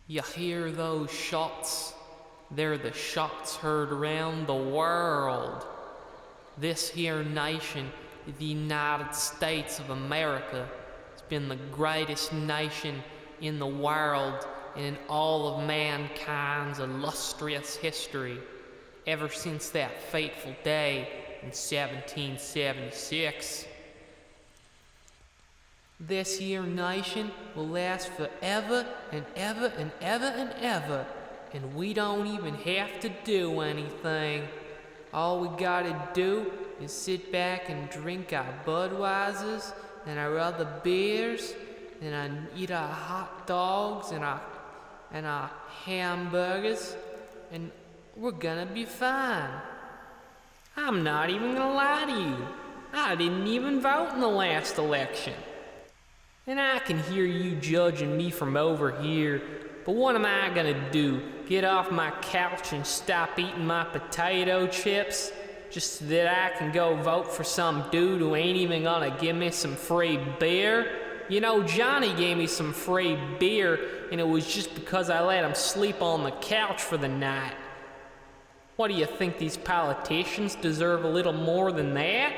You hear those shots? They're the shots heard around the world. This here nation, the United States of America, has been the greatest nation in the world and in all of mankind's illustrious history, ever since that fateful day in 1776. This here nation will last forever and ever and ever and ever, and we don't even have to do anything. All we gotta do is sit back and drink our Budweisers and our other beers, and eat our hot dogs and our hamburgers, and we're gonna be fine. I'm not even gonna lie to you. I didn't even vote in the last election. And I can hear you judging me from over here, but what am I gonna do? Get off my couch and stop eating my potato chips just so that I can go vote for some dude who ain't even gonna give me some free beer? You know, Johnny gave me some free beer, and it was just because I let him sleep on the couch for the night. What do you think, these politicians deserve a little more than that?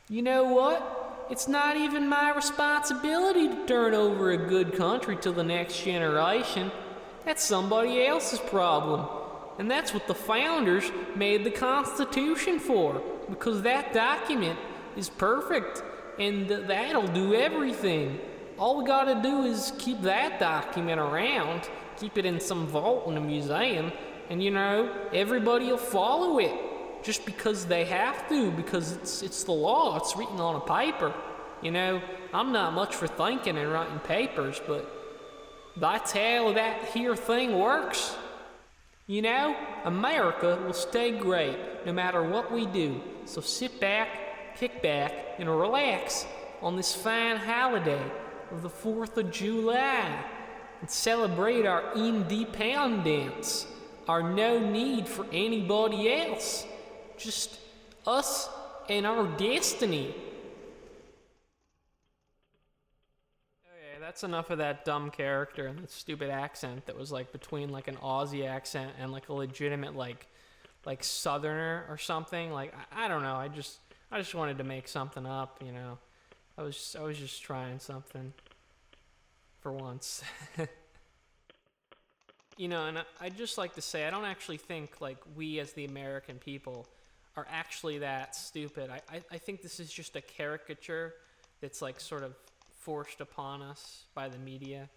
You know what? It's not even my responsibility to turn over a good country to the next generation. That's somebody else's problem. And that's what the founders made the Constitution for, because that document is perfect, and that'll do everything. All we gotta do is keep that document around, keep it in some vault in a museum, and everybody will follow it. Just because they have to, because it's the law, it's written on a paper. I'm not much for thinking and writing papers, but that's how that here thing works. America will stay great no matter what we do. So sit back, kick back, and relax on this fine holiday of the 4th of July and celebrate our independence, our no need for anybody else. Just us and our destiny. Okay, that's enough of that dumb character and that stupid accent that was like between like an Aussie accent and like a legitimate like Southerner or something. Like I don't know. I just wanted to make something up. I was just trying something for once. And I'd just like to say, I don't actually think like we as the American people are actually that stupid. I think this is just a caricature that's like sort of forced upon us by the media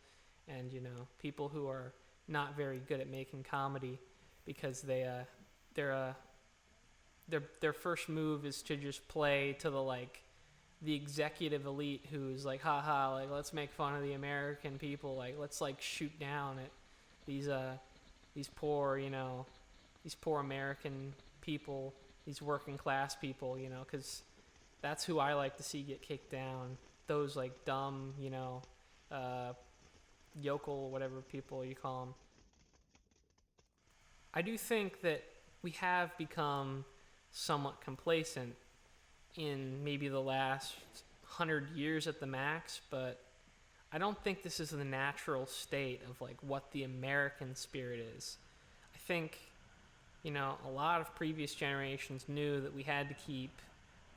and people who are not very good at making comedy, because their first move is to just play to the executive elite who's like, haha, like let's make fun of the American people, like let's like shoot down at these poor American people, these working class people, because that's who I like to see get kicked down. Those like dumb, yokel, whatever people you call them. I do think that we have become somewhat complacent in maybe the last 100 years at the max, but I don't think this is the natural state of like what the American spirit is. I think, a lot of previous generations knew that we had to keep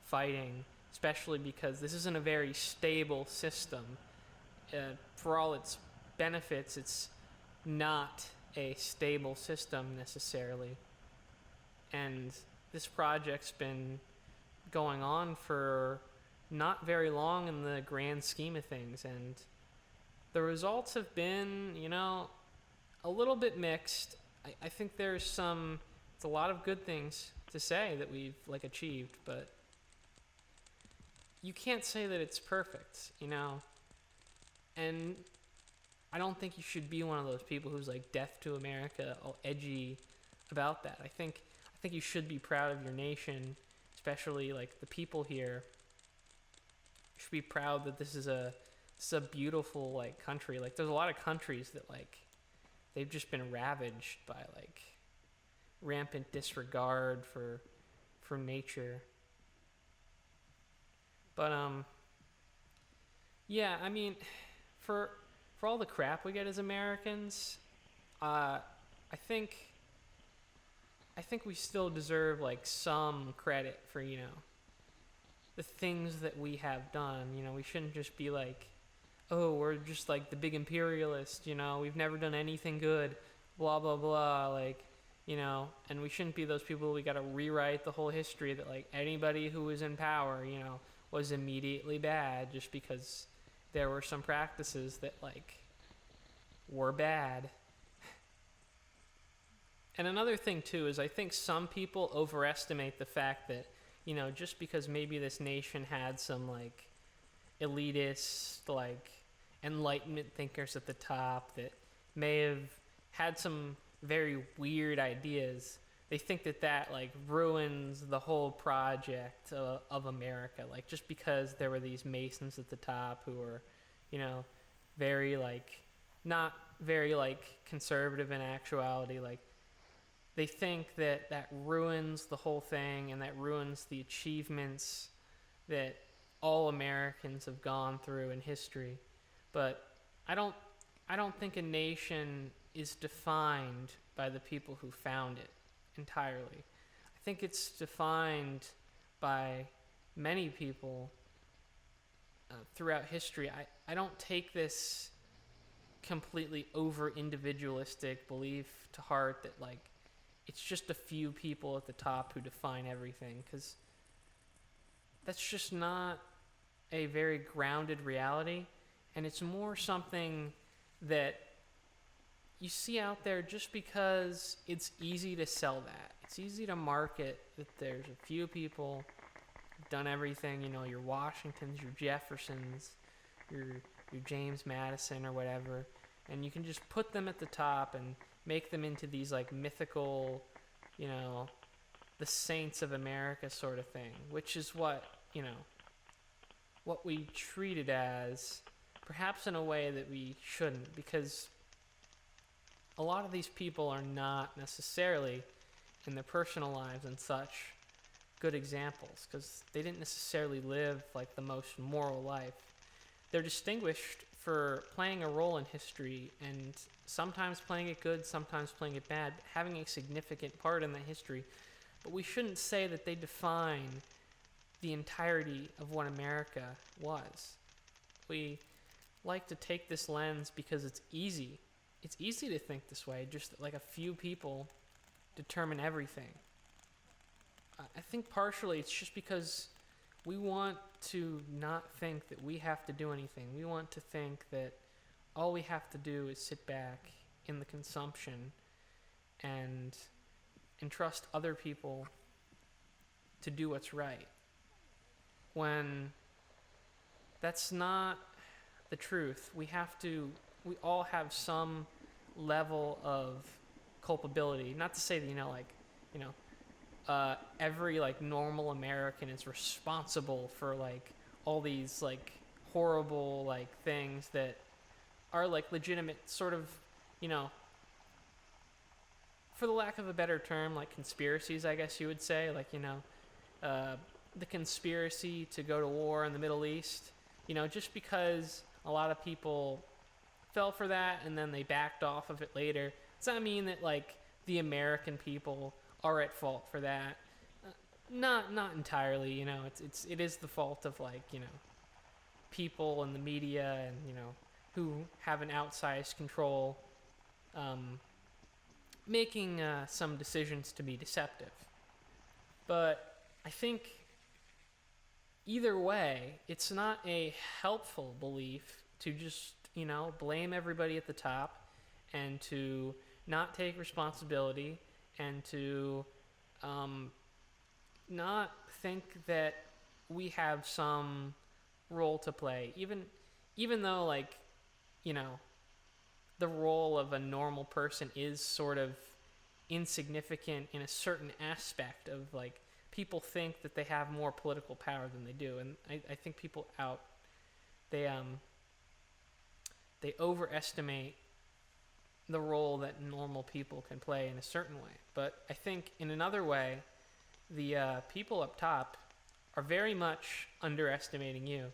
fighting, especially because this isn't a very stable system. For all its benefits, it's not a stable system necessarily. And this project's been going on for not very long in the grand scheme of things, and the results have been, a little bit mixed. I think it's a lot of good things to say that we've achieved, but you can't say that it's perfect, and I don't think you should be one of those people who's like death to America, all edgy about that. I think you should be proud of your nation, especially like the people here. You should be proud that this is a beautiful like country. Like there's a lot of countries that like they've just been ravaged by like rampant disregard for nature. But yeah, I mean, for for all the crap we get as Americans, I think we still deserve like some credit for, the things that we have done. We shouldn't just be like, oh, we're just like the big imperialist, we've never done anything good, blah blah blah, like, and we shouldn't be those people. We got to rewrite the whole history that like anybody who was in power, was immediately bad just because there were some practices that like were bad. And another thing too is I think some people overestimate the fact that, just because maybe this nation had some like elitist, like Enlightenment thinkers at the top that may have had some very weird ideas, they think that like ruins the whole project of America. Like just because there were these Masons at the top who were, very like, not very like conservative in actuality, like they think that ruins the whole thing and that ruins the achievements that all Americans have gone through in history. But I don't think a nation is defined by the people who found it entirely. I think it's defined by many people throughout history. I don't take this completely over individualistic belief to heart that like it's just a few people at the top who define everything, because that's just not a very grounded reality, and it's more something that you see out there just because it's easy to sell that. It's easy to market that there's a few people who've done everything, your Washingtons, your Jeffersons, your James Madison or whatever, and you can just put them at the top and make them into these like mythical, the saints of America sort of thing, which is what we treat it as, perhaps in a way that we shouldn't, because a lot of these people are not necessarily, in their personal lives and such, good examples, because they didn't necessarily live like the most moral life. They're distinguished for playing a role in history, and sometimes playing it good, sometimes playing it bad, having a significant part in that history. But we shouldn't say that they define the entirety of what America was. We like to take this lens because it's easy. It's easy to think this way, just that like a few people determine everything. I think partially it's just because we want to not think that we have to do anything. We want to think that all we have to do is sit back in the consumption and entrust other people to do what's right, when that's not the truth. We all have some level of culpability. Not to say that, every like normal American is responsible for like all these like horrible like things that are like legitimate sort of, for the lack of a better term, like conspiracies, I guess you would say, like, the conspiracy to go to war in the Middle East, just because a lot of people fell for that and then they backed off of it later, does that mean that like the American people are at fault for that? Not entirely. It is the fault of like, people in the media and who have an outsized control, making some decisions to be deceptive. But I think either way, it's not a helpful belief to just blame everybody at the top and to not take responsibility and to not think that we have some role to play, even though like the role of a normal person is sort of insignificant in a certain aspect of like people think that they have more political power than they do, and I think people they overestimate the role that normal people can play in a certain way. But I think in another way, the people up top are very much underestimating you.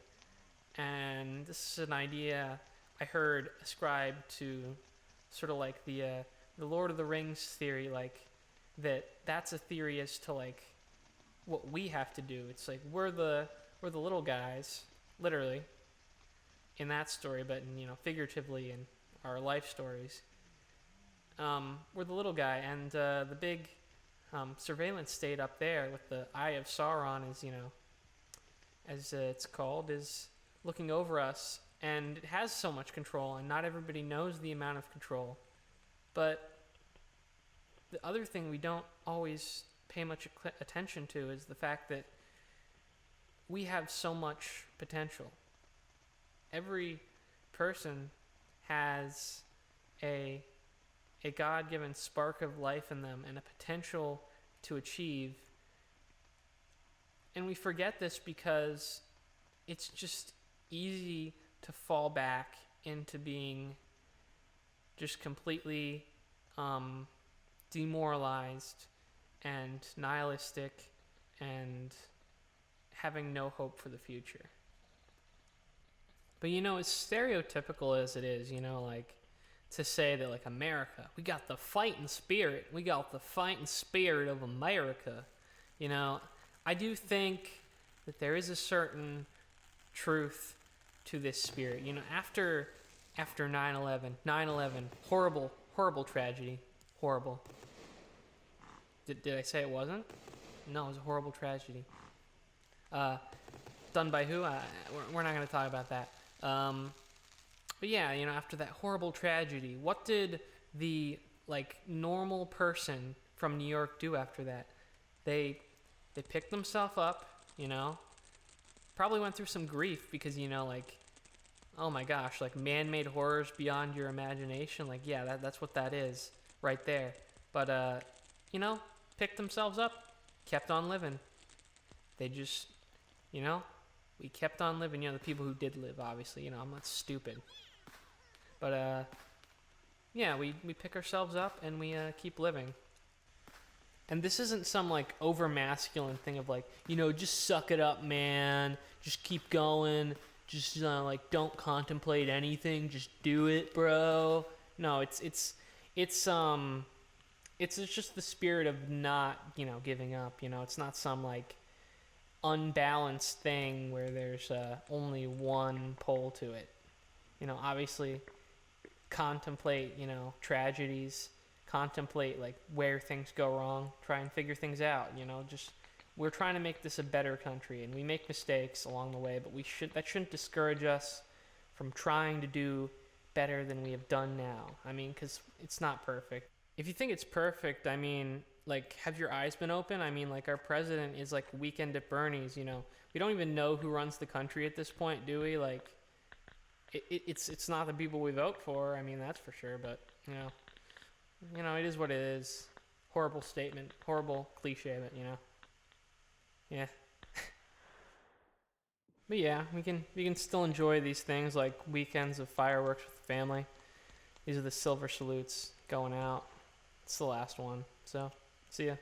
And this is an idea I heard ascribed to sort of like the Lord of the Rings theory, like that's a theory as to like what we have to do. It's like we're the little guys, literally, in that story, but figuratively in our life stories. We're the little guy, and the big surveillance state up there with the Eye of Sauron, as it's called, is looking over us, and it has so much control, and not everybody knows the amount of control. But the other thing we don't always pay much attention to is the fact that we have so much potential. Every person has a God-given spark of life in them and a potential to achieve. And we forget this because it's just easy to fall back into being just completely demoralized and nihilistic and having no hope for the future. But as stereotypical as it is, like to say that like America, we got the fighting spirit. We got the fighting spirit of America. I do think that there is a certain truth to this spirit. After 9/11, horrible tragedy. Horrible. Did I say it wasn't? No, it was a horrible tragedy. Done by who? We're not going to talk about that. But yeah, after that horrible tragedy, what did the normal person from New York do after that? They picked themselves up, probably went through some grief because oh my gosh, man-made horrors beyond your imagination. Yeah, that's what that is right there. But picked themselves up, kept on living. They just, we kept on living. The people who did live, obviously. I'm not stupid. But yeah, we pick ourselves up and we keep living. And this isn't some over masculine thing of just suck it up, man. Just keep going. Just don't contemplate anything. Just do it, bro. No, it's just the spirit of not giving up. It's not some unbalanced thing where there's only one pole to it. Obviously contemplate tragedies, contemplate where things go wrong, try and figure things out. Just we're trying to make this a better country, and we make mistakes along the way, but that shouldn't discourage us from trying to do better than we have done now. Because it's not perfect. If you think it's perfect, have your eyes been open? Our president is Weekend at Bernie's. We don't even know who runs the country at this point, do we? It's not the people we vote for. That's for sure. But it is what it is. Horrible statement, horrible cliche, but yeah. But yeah, we can still enjoy these things like weekends of fireworks with the family. These are the silver salutes going out. It's the last one. So, see ya.